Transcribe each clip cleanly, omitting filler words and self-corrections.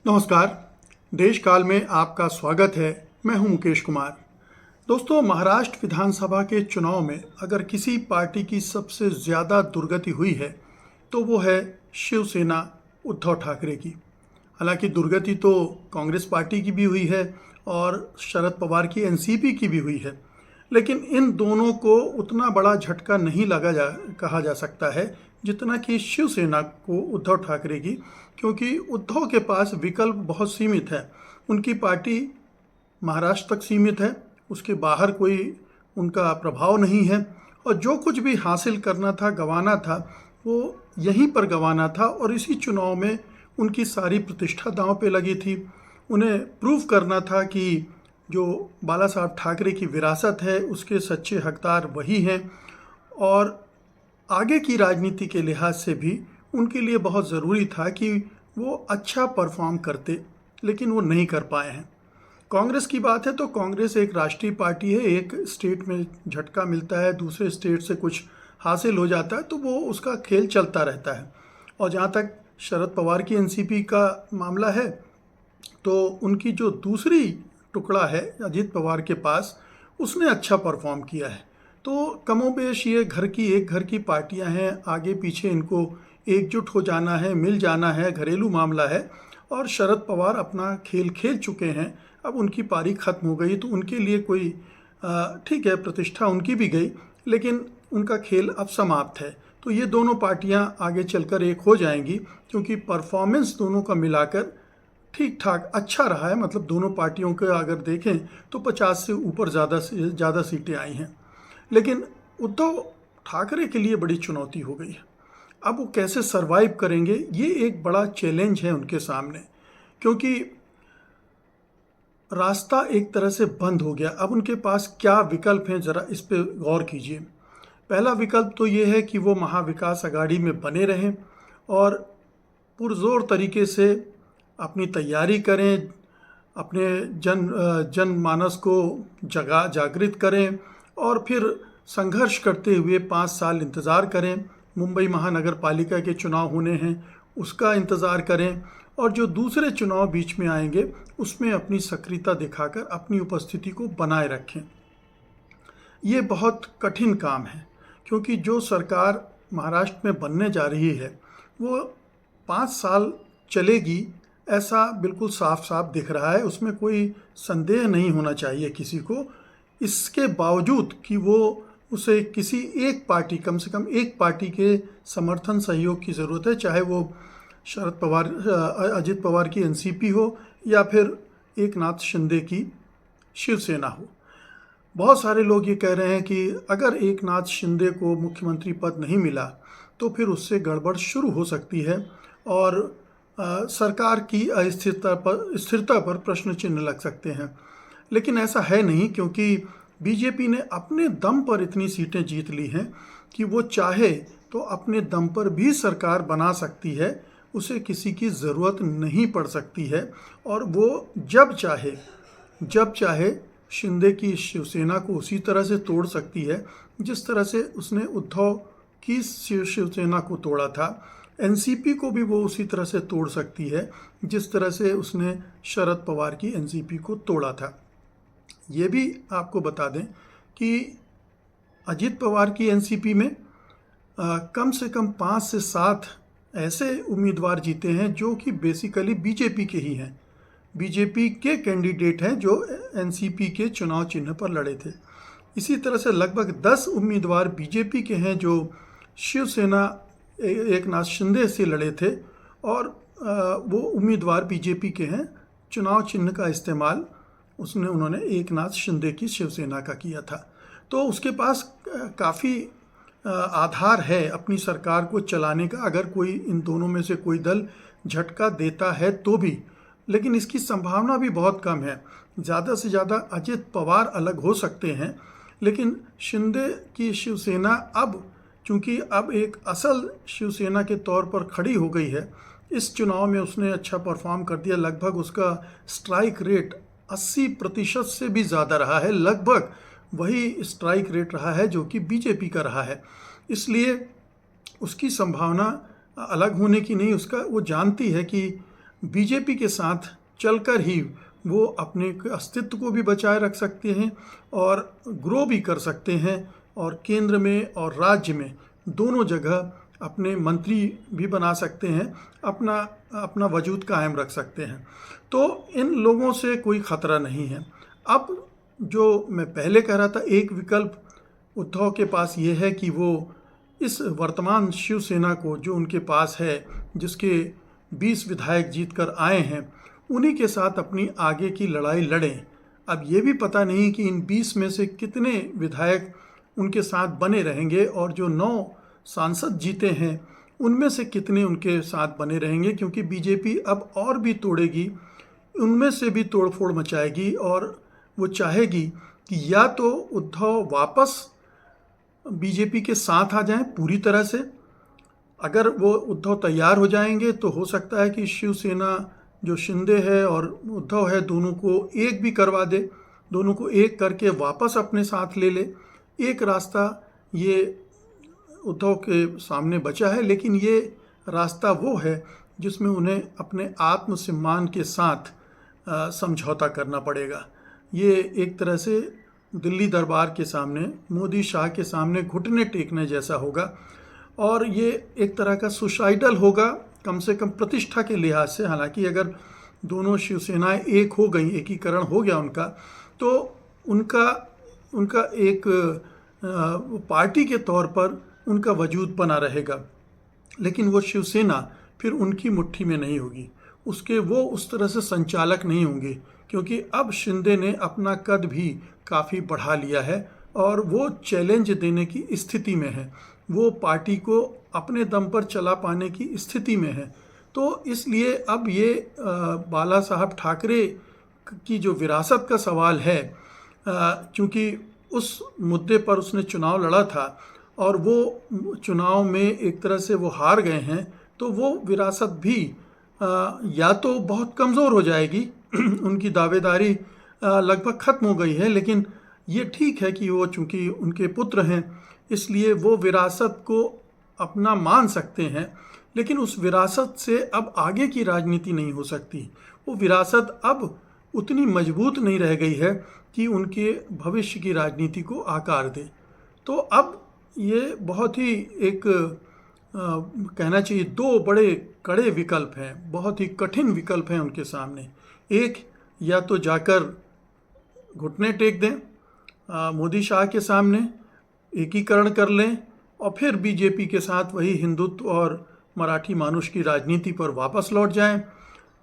नमस्कार। देश काल में आपका स्वागत है। मैं हूं मुकेश कुमार। दोस्तों, महाराष्ट्र विधानसभा के चुनाव में अगर किसी पार्टी की सबसे ज़्यादा दुर्गति हुई है तो वो है शिवसेना उद्धव ठाकरे की। हालांकि दुर्गति तो कांग्रेस पार्टी की भी हुई है और शरद पवार की एनसीपी की भी हुई है, लेकिन इन दोनों को उतना बड़ा झटका नहीं कहा जा सकता है जितना कि शिवसेना को उद्धव ठाकरे की, क्योंकि उद्धव के पास विकल्प बहुत सीमित है। उनकी पार्टी महाराष्ट्र तक सीमित है, उसके बाहर कोई उनका प्रभाव नहीं है और जो कुछ भी हासिल करना था, गंवाना था, वो यहीं पर गंवाना था। और इसी चुनाव में उनकी सारी प्रतिष्ठा दांव पे लगी थी। उन्हें प्रूव करना था कि जो बाला साहब ठाकरे की विरासत है उसके सच्चे हकदार वही हैं, और आगे की राजनीति के लिहाज से भी उनके लिए बहुत ज़रूरी था कि वो अच्छा परफॉर्म करते, लेकिन वो नहीं कर पाए हैं। कांग्रेस की बात है तो कांग्रेस एक राष्ट्रीय पार्टी है, एक स्टेट में झटका मिलता है, दूसरे स्टेट से कुछ हासिल हो जाता है तो वो उसका खेल चलता रहता है। और जहाँ तक शरद पवार की एनसीपी का मामला है तो उनकी जो दूसरी टुकड़ा है अजीत पवार के पास, उसने अच्छा परफॉर्म किया है। तो कमोबेश ये एक घर की पार्टियां हैं, आगे पीछे इनको एकजुट हो जाना है, मिल जाना है, घरेलू मामला है। और शरद पवार अपना खेल खेल चुके हैं, अब उनकी पारी खत्म हो गई तो उनके लिए कोई ठीक है, प्रतिष्ठा उनकी भी गई, लेकिन उनका खेल अब समाप्त है। तो ये दोनों पार्टियां आगे चलकर एक हो जाएंगी, क्योंकि परफॉर्मेंस दोनों का मिलाकर ठीक ठाक अच्छा रहा है। मतलब दोनों पार्टियों के अगर देखें तो 50 से ऊपर ज़्यादा से ज़्यादा सीटें आई हैं। लेकिन उद्धव ठाकरे के लिए बड़ी चुनौती हो गई है। अब वो कैसे सरवाइव करेंगे, ये एक बड़ा चैलेंज है उनके सामने, क्योंकि रास्ता एक तरह से बंद हो गया। अब उनके पास क्या विकल्प हैं, ज़रा इस पे गौर कीजिए। पहला विकल्प तो ये है कि वो महाविकास अघाड़ी में बने रहें और पुरजोर तरीके से अपनी तैयारी करें, अपने जनमानस को जागृत करें और फिर संघर्ष करते हुए 5 साल इंतज़ार करें। मुंबई महानगर पालिका के चुनाव होने हैं, उसका इंतज़ार करें, और जो दूसरे चुनाव बीच में आएंगे उसमें अपनी सक्रियता दिखाकर अपनी उपस्थिति को बनाए रखें। ये बहुत कठिन काम है, क्योंकि जो सरकार महाराष्ट्र में बनने जा रही है वो 5 साल चलेगी, ऐसा बिल्कुल साफ साफ दिख रहा है। उसमें कोई संदेह नहीं होना चाहिए किसी को। इसके बावजूद कि वो उसे किसी एक पार्टी, कम से कम एक पार्टी के समर्थन सहयोग की ज़रूरत है, चाहे वो शरद पवार अजित पवार की एनसीपी हो या फिर एकनाथ शिंदे की शिवसेना हो। बहुत सारे लोग ये कह रहे हैं कि अगर एकनाथ शिंदे को मुख्यमंत्री पद नहीं मिला तो फिर उससे गड़बड़ शुरू हो सकती है और सरकार की स्थिरता पर प्रश्न चिन्ह लग सकते हैं। लेकिन ऐसा है नहीं, क्योंकि बीजेपी ने अपने दम पर इतनी सीटें जीत ली हैं कि वो चाहे तो अपने दम पर भी सरकार बना सकती है, उसे किसी की ज़रूरत नहीं पड़ सकती है। और वो जब चाहे शिंदे की शिवसेना को उसी तरह से तोड़ सकती है जिस तरह से उसने उद्धव की शिवसेना को तोड़ा था। एनसीपी को भी वो उसी तरह से तोड़ सकती है जिस तरह से उसने शरद पवार की एनसीपी को तोड़ा था। ये भी आपको बता दें कि अजित पवार की एनसीपी में कम से कम 5 से 7 ऐसे उम्मीदवार जीते हैं जो कि बेसिकली बीजेपी के ही हैं, बीजेपी के कैंडिडेट हैं जो एनसीपी के चुनाव चिन्ह पर लड़े थे। इसी तरह से लगभग 10 उम्मीदवार बीजेपी के हैं जो शिवसेना एकनाथ शिंदे से लड़े थे, और वो उम्मीदवार बीजेपी के हैं। चुनाव चिन्ह का इस्तेमाल उन्होंने एकनाथ शिंदे की शिवसेना का किया था। तो उसके पास काफ़ी आधार है अपनी सरकार को चलाने का, अगर कोई इन दोनों में से कोई दल झटका देता है तो भी। लेकिन इसकी संभावना भी बहुत कम है। ज़्यादा से ज़्यादा अजित पवार अलग हो सकते हैं, लेकिन शिंदे की शिवसेना अब चूँकि अब एक असल शिवसेना के तौर पर खड़ी हो गई है, इस चुनाव में उसने अच्छा परफॉर्म कर दिया। लगभग उसका स्ट्राइक रेट 80% से भी ज़्यादा रहा है, लगभग वही स्ट्राइक रेट रहा है जो कि बीजेपी का रहा है। इसलिए उसकी संभावना अलग होने की नहीं, उसका वो जानती है कि बीजेपी के साथ चलकर ही वो अपने अस्तित्व को भी बचाए रख सकते हैं और ग्रो भी कर सकते हैं, और केंद्र में और राज्य में दोनों जगह अपने मंत्री भी बना सकते हैं, अपना अपना वजूद कायम रख सकते हैं। तो इन लोगों से कोई ख़तरा नहीं है। अब जो मैं पहले कह रहा था, एक विकल्प उद्धव के पास ये है कि वो इस वर्तमान शिवसेना को जो उनके पास है, जिसके 20 विधायक जीत कर आए हैं, उन्हीं के साथ अपनी आगे की लड़ाई लड़ें। अब ये भी पता नहीं कि इन 20 में से कितने विधायक उनके साथ बने रहेंगे, और जो 9 सांसद जीते हैं उनमें से कितने उनके साथ बने रहेंगे, क्योंकि बीजेपी अब और भी तोड़ेगी, उनमें से भी तोड़फोड़ मचाएगी, और वो चाहेगी कि या तो उद्धव वापस बीजेपी के साथ आ जाएं पूरी तरह से। अगर वो उद्धव तैयार हो जाएंगे तो हो सकता है कि शिवसेना जो शिंदे है और उद्धव है, दोनों को एक भी करवा दे, दोनों को एक करके वापस अपने साथ ले ले। एक रास्ता ये उद्धव के सामने बचा है, लेकिन ये रास्ता वो है जिसमें उन्हें अपने आत्मसम्मान के साथ समझौता करना पड़ेगा। ये एक तरह से दिल्ली दरबार के सामने, मोदी शाह के सामने घुटने टेकने जैसा होगा, और ये एक तरह का सुसाइडल होगा, कम से कम प्रतिष्ठा के लिहाज से। हालांकि अगर दोनों शिवसेनाएं एक हो गई, एकीकरण हो गया उनका, तो उनका एक पार्टी के तौर पर उनका वजूद बना रहेगा, लेकिन वो शिवसेना फिर उनकी मुट्ठी में नहीं होगी, उसके वो उस तरह से संचालक नहीं होंगे, क्योंकि अब शिंदे ने अपना कद भी काफ़ी बढ़ा लिया है और वो चैलेंज देने की स्थिति में है, वो पार्टी को अपने दम पर चला पाने की स्थिति में है। तो इसलिए अब ये बाला साहब ठाकरे की जो विरासत का सवाल है, क्योंकि उस मुद्दे पर उसने चुनाव लड़ा था और वो चुनाव में एक तरह से वो हार गए हैं, तो वो विरासत भी या तो बहुत कमज़ोर हो जाएगी उनकी दावेदारी लगभग ख़त्म हो गई है, लेकिन ये ठीक है कि वो चूँकि उनके पुत्र हैं इसलिए वो विरासत को अपना मान सकते हैं, लेकिन उस विरासत से अब आगे की राजनीति नहीं हो सकती। वो विरासत अब उतनी मजबूत नहीं रह गई है कि उनके भविष्य की राजनीति को आकार दे। तो अब ये बहुत ही एक कहना चाहिए दो बड़े कड़े विकल्प हैं, बहुत ही कठिन विकल्प हैं उनके सामने। एक, या तो जाकर घुटने टेक दें मोदी शाह के सामने, एकीकरण कर लें और फिर बीजेपी के साथ वही हिंदुत्व और मराठी मानुष की राजनीति पर वापस लौट जाएं।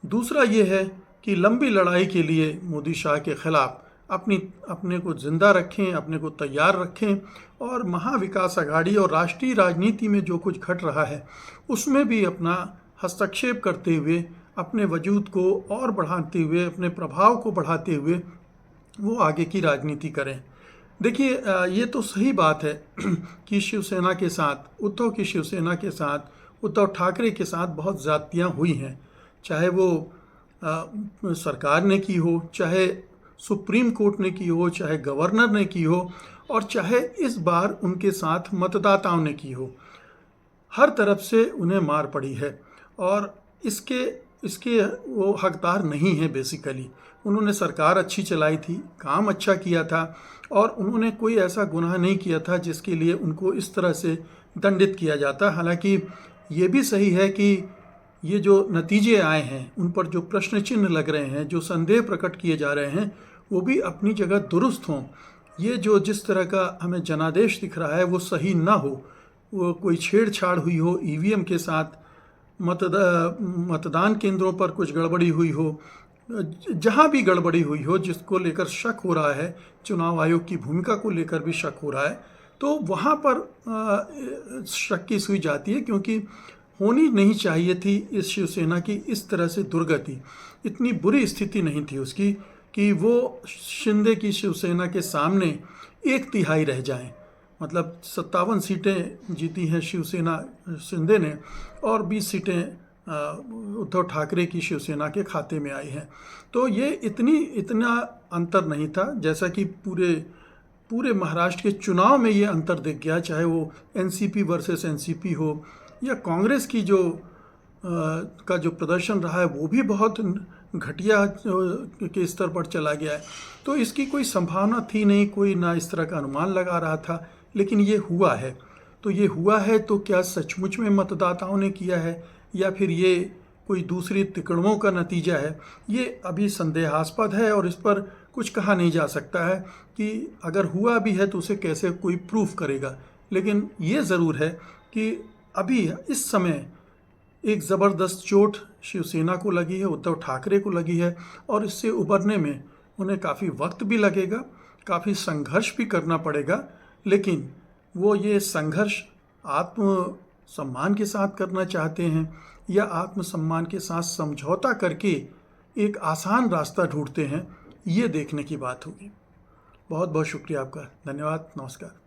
दूसरा ये है कि लंबी लड़ाई के लिए मोदी शाह के खिलाफ अपने को जिंदा रखें, अपने को तैयार रखें, और महाविकास अघाड़ी और राष्ट्रीय राजनीति में जो कुछ घट रहा है उसमें भी अपना हस्तक्षेप करते हुए, अपने वजूद को और बढ़ाते हुए, अपने प्रभाव को बढ़ाते हुए वो आगे की राजनीति करें। देखिए, ये तो सही बात है कि शिवसेना के साथ, उद्धव की शिवसेना के साथ, उद्धव ठाकरे के साथ बहुत ज़्यादतियाँ हुई हैं, चाहे वो सरकार ने की हो, चाहे सुप्रीम कोर्ट ने की हो, चाहे गवर्नर ने की हो, और चाहे इस बार उनके साथ मतदाताओं ने की हो। हर तरफ से उन्हें मार पड़ी है और इसके वो हकदार नहीं है। बेसिकली उन्होंने सरकार अच्छी चलाई थी, काम अच्छा किया था, और उन्होंने कोई ऐसा गुनाह नहीं किया था जिसके लिए उनको इस तरह से दंडित किया जाता। हालांकि ये भी सही है कि ये जो नतीजे आए हैं, उन पर जो प्रश्न चिन्ह लग रहे हैं, जो संदेह प्रकट किए जा रहे हैं, वो भी अपनी जगह दुरुस्त हों। ये जो जिस तरह का हमें जनादेश दिख रहा है वो सही ना हो, वो कोई छेड़छाड़ हुई हो ईवीएम के साथ, मतदान केंद्रों पर कुछ गड़बड़ी हुई हो, जहाँ भी गड़बड़ी हुई हो जिसको लेकर शक हो रहा है, चुनाव आयोग की भूमिका को लेकर भी शक हो रहा है, तो वहाँ पर शक की सुई जाती है, क्योंकि होनी नहीं चाहिए थी इस शिवसेना की इस तरह से दुर्गति। इतनी बुरी स्थिति नहीं थी उसकी कि वो शिंदे की शिवसेना के सामने 1/3 रह जाएं। मतलब 57 सीटें जीती हैं शिवसेना शिंदे ने, और 20 सीटें उद्धव ठाकरे की शिवसेना के खाते में आई हैं। तो ये इतना अंतर नहीं था, जैसा कि पूरे महाराष्ट्र के चुनाव में ये अंतर दिख गया, चाहे वो एनसीपी वर्सेस एनसीपी हो, या कांग्रेस की जो का जो प्रदर्शन रहा है वो भी बहुत घटिया के स्तर पर चला गया है। तो इसकी कोई संभावना थी नहीं, कोई ना इस तरह का अनुमान लगा रहा था, लेकिन ये हुआ है। तो ये हुआ है तो क्या सचमुच में मतदाताओं ने किया है या फिर ये कोई दूसरी तिकड़मों का नतीजा है, ये अभी संदेहास्पद है और इस पर कुछ कहा नहीं जा सकता है कि अगर हुआ भी है तो उसे कैसे कोई प्रूफ करेगा। लेकिन ये ज़रूर है कि अभी इस समय एक ज़बरदस्त चोट शिवसेना को लगी है, उद्धव ठाकरे को लगी है, और इससे उबरने में उन्हें काफ़ी वक्त भी लगेगा, काफ़ी संघर्ष भी करना पड़ेगा। लेकिन वो ये संघर्ष आत्म सम्मान के साथ करना चाहते हैं या आत्मसम्मान के साथ समझौता करके एक आसान रास्ता ढूंढते हैं, ये देखने की बात होगी। बहुत बहुत शुक्रिया आपका, धन्यवाद, नमस्कार।